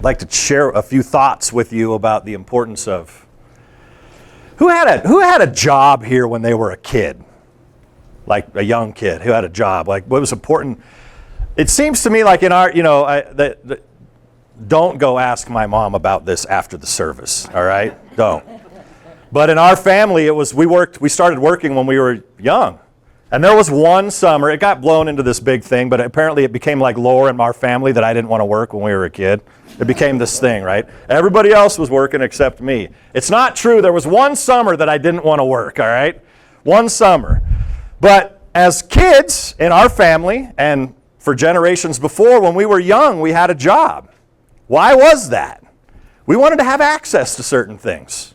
I'd like to share a few thoughts with you about the importance of who had a job here when they were a kid, like a young kid who had a job. Like what was important? It seems to me like in our, don't go ask my mom about this after the service. All right, don't. But in our family, we started working when we were young. And there was one summer, it got blown into this big thing, but apparently it became like lore in our family that I didn't want to work when we were a kid. It became this thing, right? Everybody else was working except me. It's not true. There was one summer that I didn't want to work, all right? One summer. But as kids in our family, and for generations before, when we were young, we had a job. Why was that? We wanted to have access to certain things.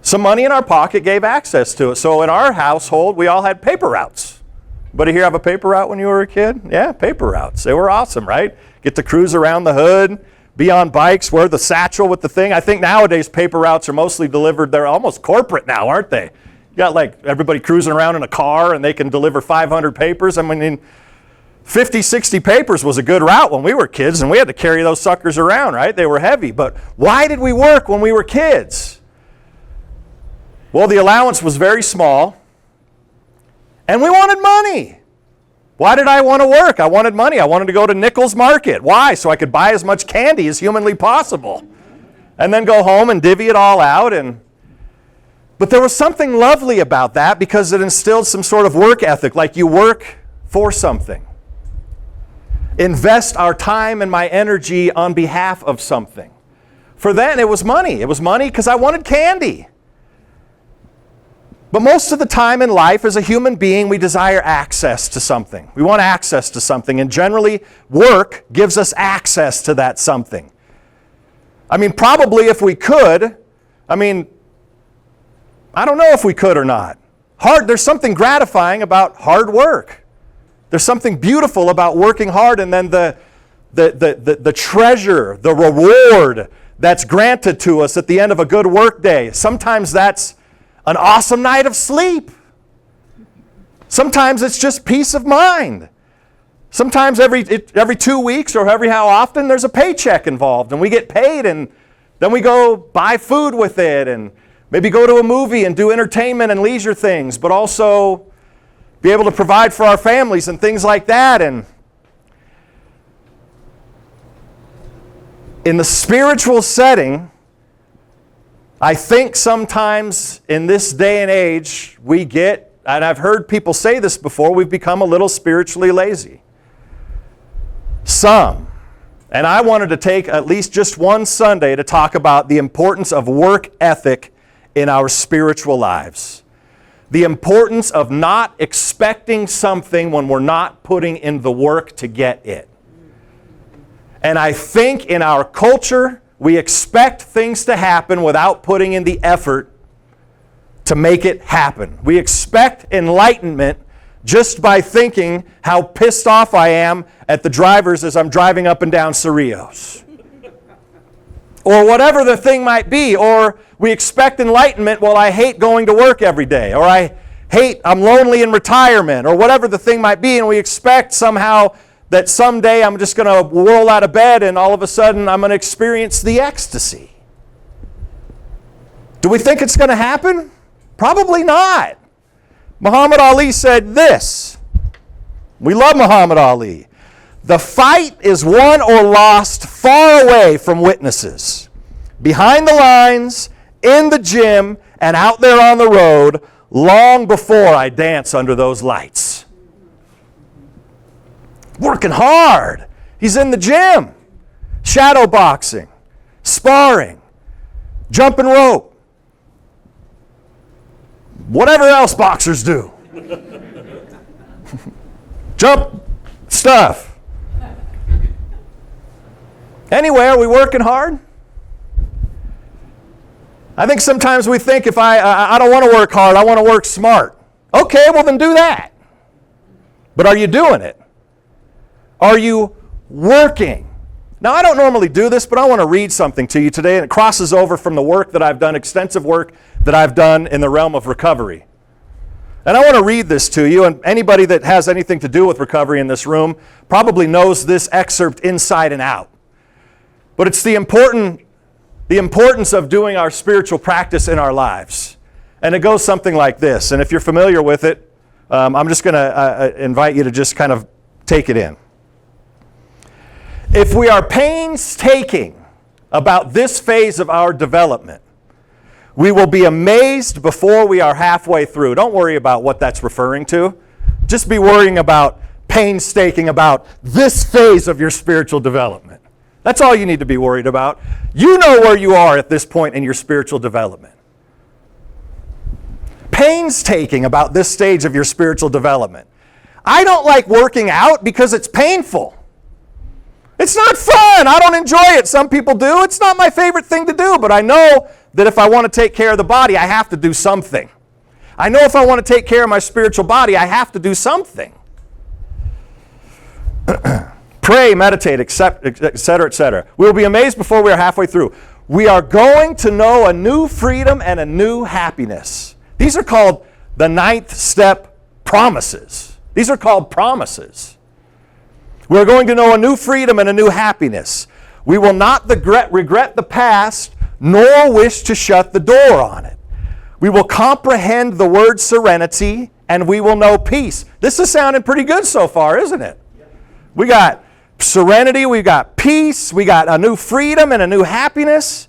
Some money in our pocket gave access to it. So in our household, we all had paper routes. Anybody here have a paper route when you were a kid? Yeah, paper routes. They were awesome, right? Get to cruise around the hood, be on bikes, wear the satchel with the thing. I think nowadays paper routes are mostly delivered. They're almost corporate now, aren't they? You got like everybody cruising around in a car and they can deliver 500 papers. I mean, 50, 60 papers was a good route when we were kids, and we had to carry those suckers around, right? They were heavy. But why did we work when we were kids? Well, the allowance was very small, and we wanted money. Why did I want to work? I wanted money. I wanted to go to Nichols Market. Why? So I could buy as much candy as humanly possible, and then go home and divvy it all out. But there was something lovely about that because it instilled some sort of work ethic, like you work for something. Invest our time and my energy on behalf of something. For then, it was money. It was money because I wanted candy. But most of the time in life, as a human being, we desire access to something. We want access to something, and generally, work gives us access to that something. I mean, probably if we could, I don't know if we could or not. There's something gratifying about hard work. There's something beautiful about working hard, and then the treasure, the reward that's granted to us at the end of a good work day. Sometimes that's an awesome night of sleep. Sometimes it's just peace of mind. Sometimes every 2 weeks or every how often there's a paycheck involved, and we get paid, and then we go buy food with it and maybe go to a movie and do entertainment and leisure things, but also be able to provide for our families and things like that. And in the spiritual setting, I think sometimes in this day and age, and I've heard people say this before, we've become a little spiritually lazy. Some. And I wanted to take at least just one Sunday to talk about the importance of work ethic in our spiritual lives. The importance of not expecting something when we're not putting in the work to get it. And I think in our culture, we expect things to happen without putting in the effort to make it happen. We expect enlightenment just by thinking how pissed off I am at the drivers as I'm driving up and down Cerrillos. Or whatever the thing might be. Or we expect enlightenment, well, I hate going to work every day. Or I'm lonely in retirement. Or whatever the thing might be. And we expect somehow that someday I'm just going to roll out of bed and all of a sudden I'm going to experience the ecstasy. Do we think it's going to happen? Probably not. Muhammad Ali said this. We love Muhammad Ali. The fight is won or lost far away from witnesses. Behind the lines, in the gym, and out there on the road, long before I dance under those lights. Working hard. He's in the gym. Shadow boxing. Sparring. Jumping rope. Whatever else boxers do. Jump stuff. Anyway, are we working hard? I think sometimes we think if I don't want to work hard, I want to work smart. Okay, well then do that. But are you doing it? Are you working? Now, I don't normally do this, but I want to read something to you today, and it crosses over from the work that I've done, extensive work that I've done in the realm of recovery. And I want to read this to you, and anybody that has anything to do with recovery in this room probably knows this excerpt inside and out. But it's the importance of doing our spiritual practice in our lives. And it goes something like this. And if you're familiar with it, I'm just going to invite you to just kind of take it in. If we are painstaking about this phase of our development, we will be amazed before we are halfway through. Don't worry about what that's referring to. Just be worrying about painstaking about this phase of your spiritual development. That's all you need to be worried about. You know where you are at this point in your spiritual development. Painstaking about this stage of your spiritual development. I don't like working out because it's painful. It's not fun. I don't enjoy it. Some people do. It's not my favorite thing to do, but I know that if I want to take care of the body, I have to do something. I know if I want to take care of my spiritual body, I have to do something. Pray, meditate, etc., etc. We will be amazed before we are halfway through. We are going to know a new freedom and a new happiness. These are called the 9th step promises. These are called promises. We're going to know a new freedom and a new happiness. We will not regret the past, nor wish to shut the door on it. We will comprehend the word serenity, and we will know peace. This is sounding pretty good so far, isn't it? We got serenity, we got peace, we got a new freedom and a new happiness,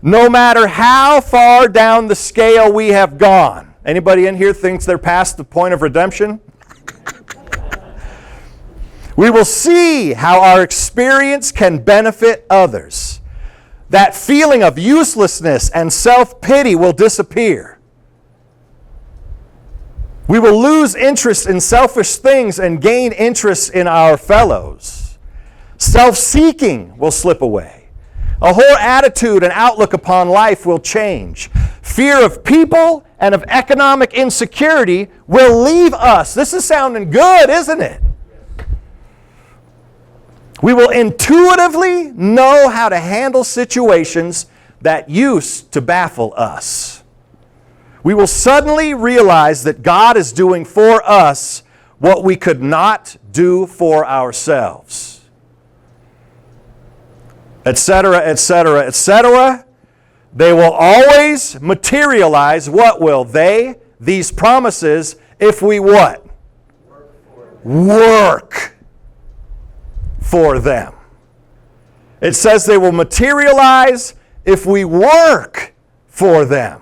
no matter how far down the scale we have gone. Anybody in here thinks they're past the point of redemption? We will see how our experience can benefit others. That feeling of uselessness and self-pity will disappear. We will lose interest in selfish things and gain interest in our fellows. Self-seeking will slip away. A whole attitude and outlook upon life will change. Fear of people and of economic insecurity will leave us. This is sounding good, isn't it? We will intuitively know how to handle situations that used to baffle us. We will suddenly realize that God is doing for us what we could not do for ourselves. Etc., etc., etc. They will always materialize. What will they? These promises, if we what? Work for them. It says they will materialize if we work for them.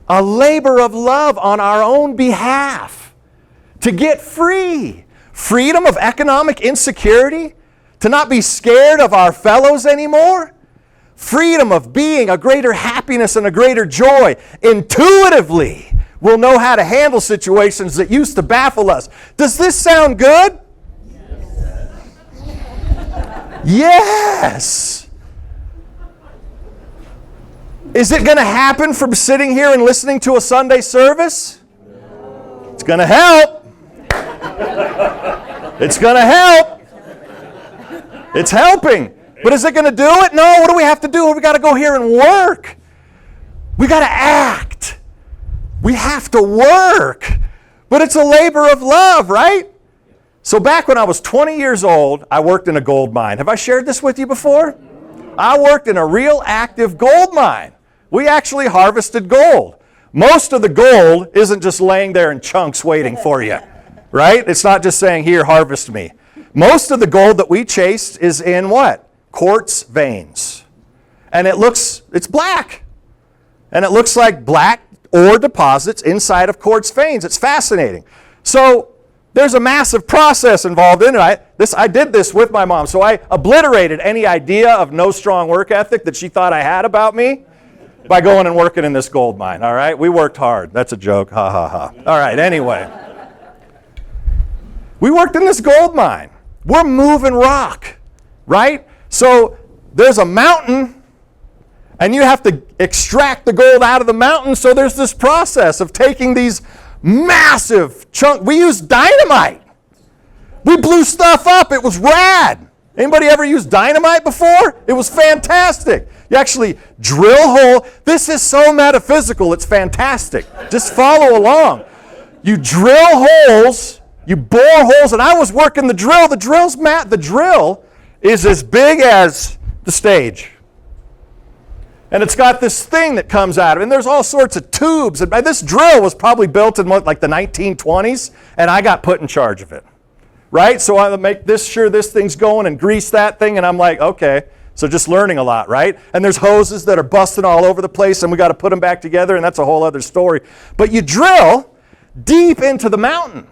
A labor of love on our own behalf to get free. Freedom of economic insecurity, to not be scared of our fellows anymore. Freedom of being a greater happiness and a greater joy. Intuitively, we'll know how to handle situations that used to baffle us. Does this sound good? Yes. Is it going to happen from sitting here and listening to a Sunday service? No. It's going to help. It's going to help. It's helping. But is it going to do it? No. What do we have to do? We got to go here and work. We got to act. We have to work. But it's a labor of love, right? So back when I was 20 years old, I worked in a gold mine. Have I shared this with you before? I worked in a real active gold mine. We actually harvested gold. Most of the gold isn't just laying there in chunks waiting for you, right? It's not just saying, here, harvest me. Most of the gold that we chased is in what? Quartz veins. And it's black. And it looks like black ore deposits inside of quartz veins. It's fascinating. So there's a massive process involved in it. I did this with my mom, so I obliterated any idea of no strong work ethic that she thought I had about me by going and working in this gold mine, all right? We worked hard. That's a joke, ha, ha, ha. All right, anyway. We worked in this gold mine. We're moving rock, right? So there's a mountain, and you have to extract the gold out of the mountain, so there's this process of taking these massive chunk. We used dynamite. We blew stuff up. It was rad. Anybody ever used dynamite before? It was fantastic. You actually drill a hole. This is so metaphysical. It's fantastic. Just follow along. You drill holes. You bore holes. And I was working the drill. The drill is as big as the stage. And it's got this thing that comes out of it. And there's all sorts of tubes. And this drill was probably built in like the 1920s, and I got put in charge of it. Right? So I make sure this thing's going and grease that thing, and I'm like, okay. So just learning a lot, right? And there's hoses that are busting all over the place, and we got to put them back together, and that's a whole other story. But you drill deep into the mountain.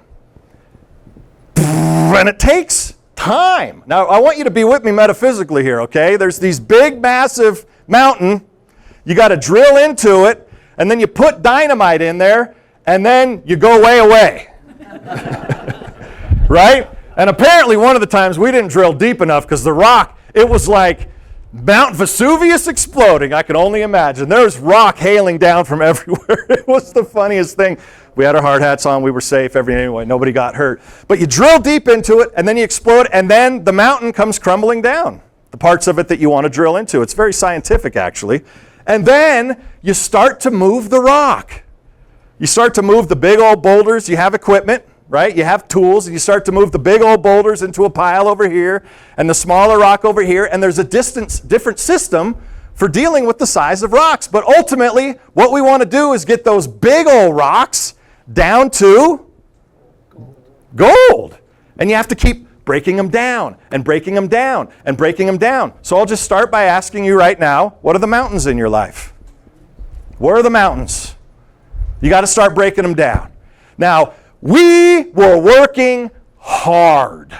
And it takes time. Now, I want you to be with me metaphysically here, okay? There's these big, massive mountain. You got to drill into it, and then you put dynamite in there, and then you go way away. Right? And apparently one of the times we didn't drill deep enough because the rock, it was like Mount Vesuvius exploding. I can only imagine. There's rock hailing down from everywhere. It was the funniest thing. We had our hard hats on. We were safe. Anyway, nobody got hurt. But you drill deep into it, and then you explode, and then the mountain comes crumbling down, the parts of it that you want to drill into. It's very scientific, actually. And then you start to move the rock. You start to move the big old boulders. You have equipment, right? You have tools, and you start to move the big old boulders into a pile over here and the smaller rock over here, and there's a different system for dealing with the size of rocks. But ultimately, what we want to do is get those big old rocks down to gold. And you have to keep breaking them down and breaking them down and breaking them down. So I'll just start by asking you right now, what are the mountains in your life? Where are the mountains? You got to start breaking them down. Now, we were working hard.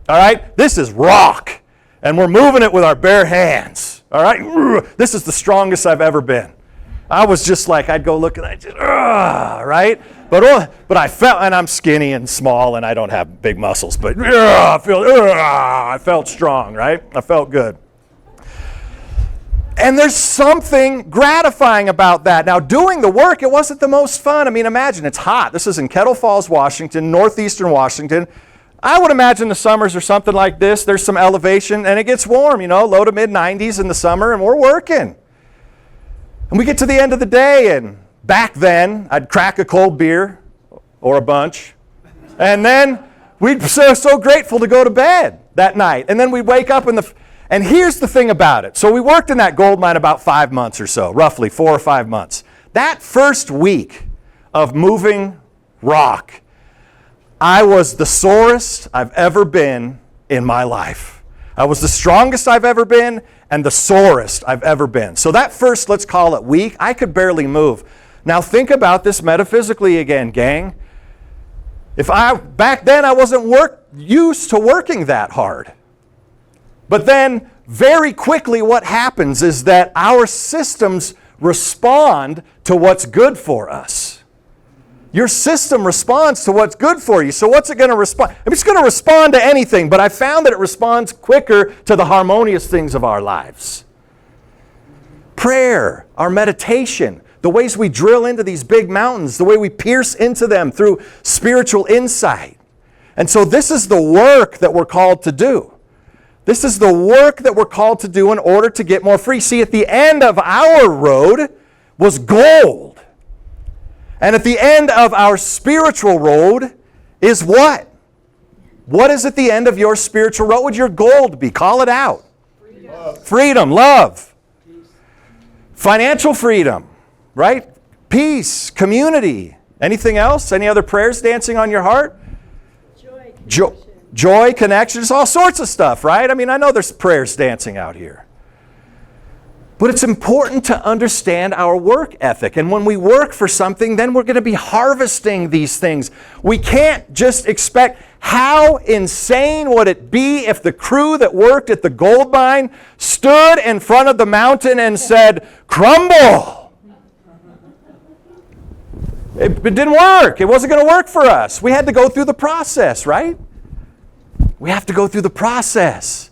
All right? This is rock. And we're moving it with our bare hands. All right? This is the strongest I've ever been. I was just like, I'd go look and I just, right? But I felt, and I'm skinny and small and I don't have big muscles, but I felt strong, right? I felt good. And there's something gratifying about that. Now, doing the work, it wasn't the most fun. I mean, imagine, it's hot. This is in Kettle Falls, Washington, northeastern Washington. I would imagine the summers are something like this. There's some elevation, and it gets warm, low to mid-90s in the summer, and we're working. And we get to the end of the day, and back then, I'd crack a cold beer, or a bunch, and then we'd be so grateful to go to bed that night. And then we'd wake up and here's the thing about it. So we worked in that gold mine about 5 months or so, roughly 4 or 5 months. That first week of moving rock, I was the sorest I've ever been in my life. I was the strongest I've ever been and the sorest I've ever been. So that first, let's call it week, I could barely move. Now think about this metaphysically again, gang. Back then I wasn't used to working that hard. But then, very quickly, what happens is that our systems respond to what's good for us. Your system responds to what's good for you. So what's it going to respond? It's going to respond to anything, but I found that it responds quicker to the harmonious things of our lives. Prayer, our meditation, the ways we drill into these big mountains, the way we pierce into them through spiritual insight. And so this is the work that we're called to do. This is the work that we're called to do in order to get more free. See, at the end of our road was gold. And at the end of our spiritual road is what? What is at the end of your spiritual road? What would your gold be? Call it out. Freedom, love. Financial freedom, right? Peace, community. Anything else? Any other prayers dancing on your heart? Joy, connections, all sorts of stuff, right? I mean, I know there's prayers dancing out here. But it's important to understand our work ethic. And when we work for something, then we're going to be harvesting these things. We can't just expect, how insane would it be if the crew that worked at the gold mine stood in front of the mountain and said, crumble? It didn't work. It wasn't going to work for us. We had to go through the process, right? We have to go through the process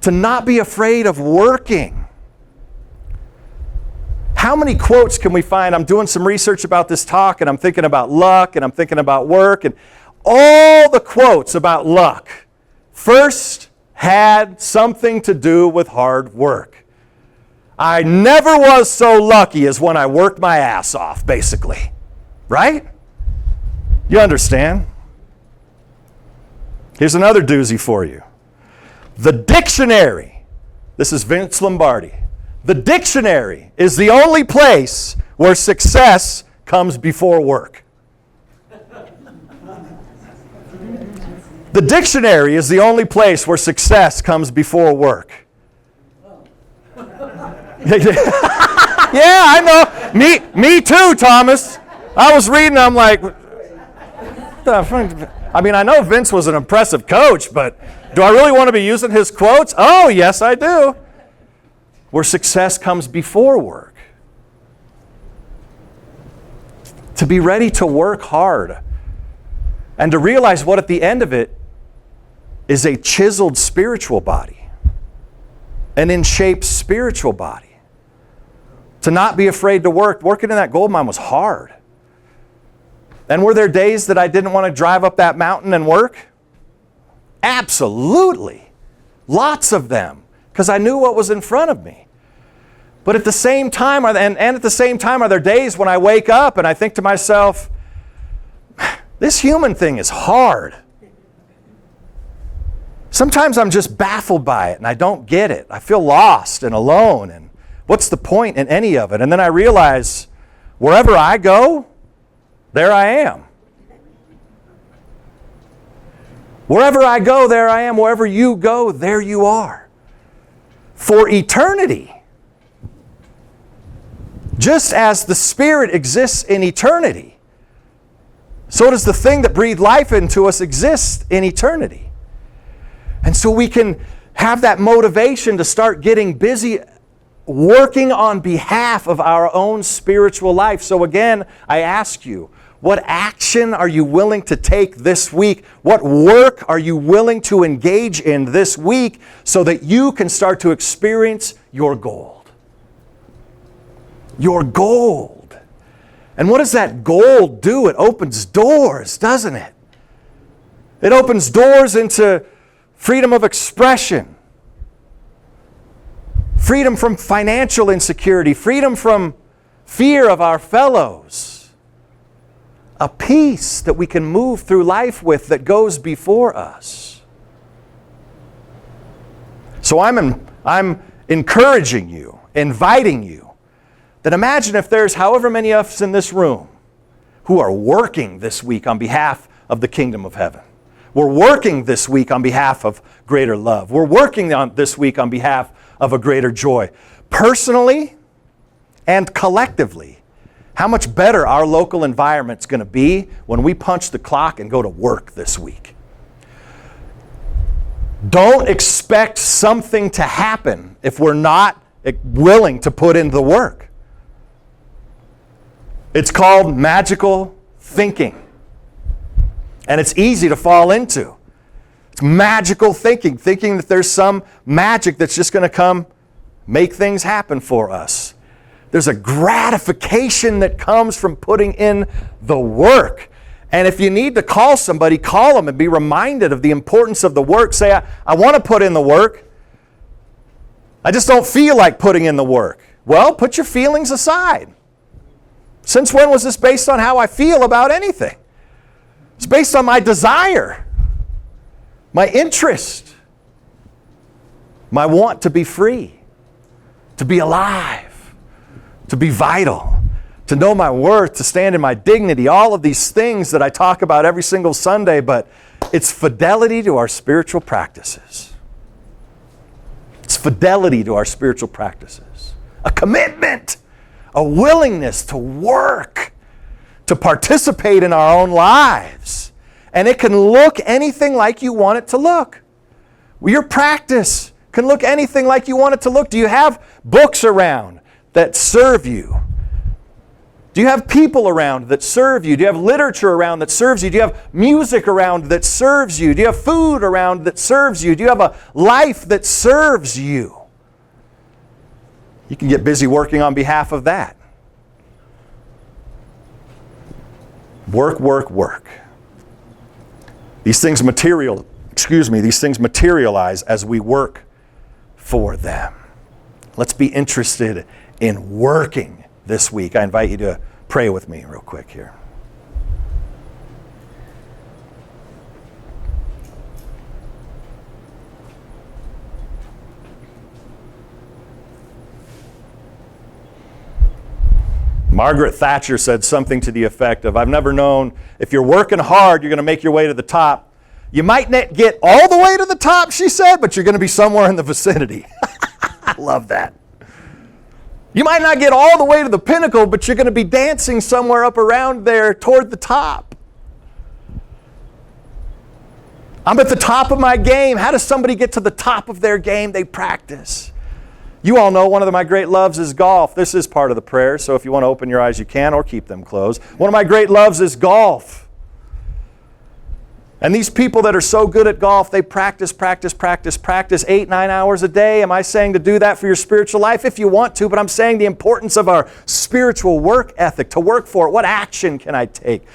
to not be afraid of working. How many quotes can we find? I'm doing some research about this talk, and I'm thinking about luck, and I'm thinking about work, and all the quotes about luck first had something to do with hard work. I never was so lucky as when I worked my ass off, basically. Right? You understand? Here's another doozy for you. The dictionary This is Vince Lombardi. The dictionary is the only place where success comes before work. The dictionary is the only place where success comes before work. Yeah, I know. Me too, Thomas. I was reading, I'm like, I mean, I know Vince was an impressive coach, but do I really want to be using his quotes? Oh, yes, I do. Where success comes before work. To be ready to work hard and to realize what at the end of it is a chiseled spiritual body, an in-shape spiritual body. To not be afraid to work. Working in that gold mine was hard. And were there days that I didn't want to drive up that mountain and work? Absolutely. Lots of them. Because I knew what was in front of me. But at the same time, and at the same time, are there days when I wake up and I think to myself, this human thing is hard. Sometimes I'm just baffled by it and I don't get it. I feel lost and alone, and what's the point in any of it? And then I realize, wherever I go, there I am. Wherever I go, there I am. Wherever you go, there you are. For eternity. Just as the Spirit exists in eternity, so does the thing that breathed life into us exist in eternity. And so we can have that motivation to start getting busy working on behalf of our own spiritual life. So again, I ask you, what action are you willing to take this week? What work are you willing to engage in this week so that you can start to experience your gold? Your gold. And what does that gold do? It opens doors, doesn't it? It opens doors into freedom of expression, freedom from financial insecurity, freedom from fear of our fellows, a peace that we can move through life with that goes before us. So I'm encouraging you, inviting you, that imagine if there's however many of us in this room who are working this week on behalf of the kingdom of heaven. We're working this week on behalf of greater love. We're working this week on behalf of a greater joy. Personally and collectively, how much better our local environment's going to be when we punch the clock and go to work this week. Don't expect something to happen if we're not willing to put in the work. It's called magical thinking. And it's easy to fall into. It's magical thinking, thinking that there's some magic that's just going to come make things happen for us. There's a gratification that comes from putting in the work. And if you need to call somebody, call them and be reminded of the importance of the work. Say, I want to put in the work. I just don't feel like putting in the work. Well, put your feelings aside. Since when was this based on how I feel about anything? It's based on my desire, my interest, my want to be free, to be alive, to be vital, to know my worth, to stand in my dignity, all of these things that I talk about every single Sunday, but it's fidelity to our spiritual practices. It's fidelity to our spiritual practices. A commitment, a willingness to work, to participate in our own lives. And it can look anything like you want it to look. Your practice can look anything like you want it to look. Do you have books around that serve you? Do you have people around that serve you? Do you have literature around that serves you? Do you have music around that serves you? Do you have food around that serves you? Do you have a life that serves you? You can get busy working on behalf of that. Work, work, work. These things materialize as we work for them. Let's be interested in working this week. I invite you to pray with me real quick here. Margaret Thatcher said something to the effect of, I've never known if you're working hard, you're going to make your way to the top. You might not get all the way to the top, she said, but you're going to be somewhere in the vicinity. I love that. You might not get all the way to the pinnacle, but you're going to be dancing somewhere up around there toward the top. I'm at the top of my game. How does somebody get to the top of their game? They practice. You all know one of my great loves is golf. This is part of the prayer, so if you want to open your eyes, you can, or keep them closed. One of my great loves is golf. And these people that are so good at golf, they practice 8, 9 hours a day. Am I saying to do that for your spiritual life? If you want to, but I'm saying the importance of our spiritual work ethic, to work for it. What action can I take?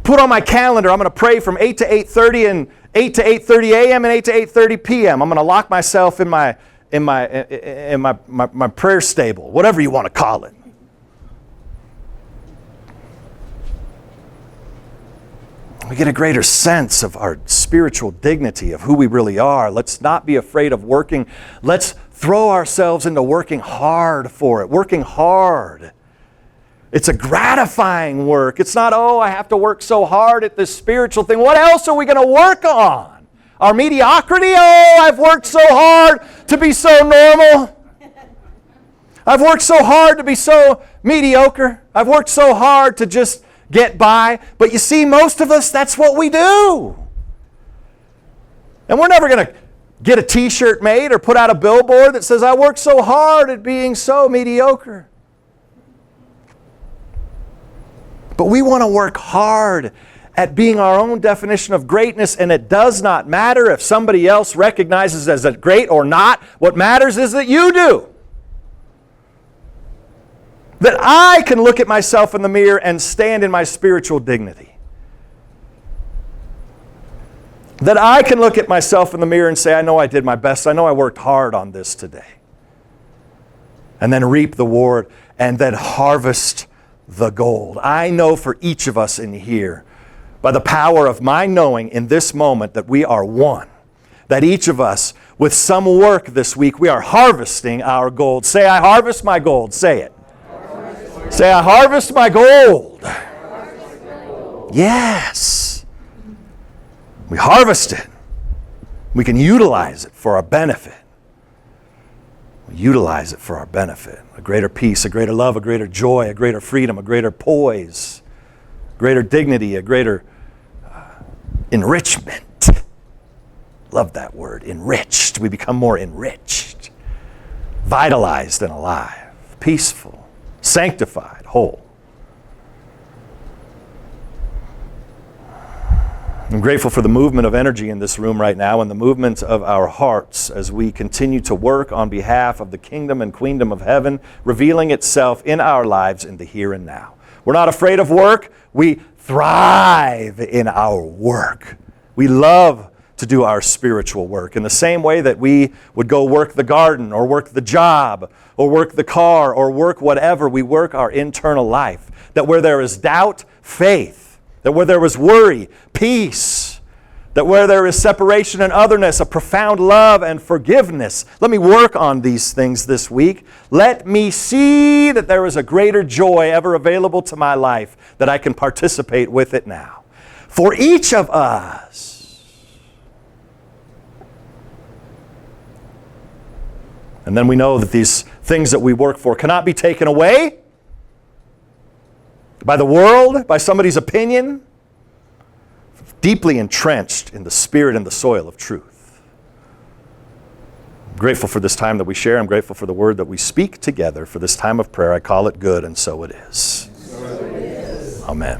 Put on my calendar, I'm going to pray from 8 to 8:30 and 8 to 8:30 a.m. and 8 to 8:30 p.m. I'm going to lock myself in my prayer stable, whatever you want to call it. We get a greater sense of our spiritual dignity, of who we really are. Let's not be afraid of working. Let's throw ourselves into working hard for it, working hard. It's a gratifying work. It's not, oh, I have to work so hard at this spiritual thing. What else are we going to work on? Our mediocrity? Oh, I've worked so hard to be so normal. I've worked so hard to be so mediocre. I've worked so hard to just get by. But you see, most of us, that's what we do. And we're never going to get a t-shirt made or put out a billboard that says, I worked so hard at being so mediocre. But we want to work hard at being our own definition of greatness, and it does not matter if somebody else recognizes as a great or not. What matters is that you do. That I can look at myself in the mirror and stand in my spiritual dignity. That I can look at myself in the mirror and say, I know I did my best. I know I worked hard on this today. And then reap the reward and then harvest the gold. I know for each of us in here, by the power of my knowing in this moment that we are one, that each of us, with some work this week, we are harvesting our gold. Say, I harvest my gold. Say it. Say, I harvest my gold. Yes. We harvest it. We can utilize it for our benefit. We utilize it for our benefit. A greater peace, a greater love, a greater joy, a greater freedom, a greater poise, greater dignity, a greater enrichment. Love that word, enriched. We become more enriched, vitalized and alive, peaceful, sanctified, whole. I'm grateful for the movement of energy in this room right now and the movement of our hearts as we continue to work on behalf of the kingdom and queendom of heaven, revealing itself in our lives in the here and now. We're not afraid of work. We thrive in our work. We love to do our spiritual work in the same way that we would go work the garden or work the job or work the car or work whatever. We work our internal life. That where there is doubt, faith. That where there is worry, peace. That where there is separation and otherness, a profound love and forgiveness. Let me work on these things this week. Let me see that there is a greater joy ever available to my life, that I can participate with it now. For each of us. And then we know that these things that we work for cannot be taken away by the world, by somebody's opinion, deeply entrenched in the spirit and the soil of truth. I'm grateful for this time that we share. I'm grateful for the word that we speak together. For this time of prayer, I call it good, and so it is. So it is. Amen.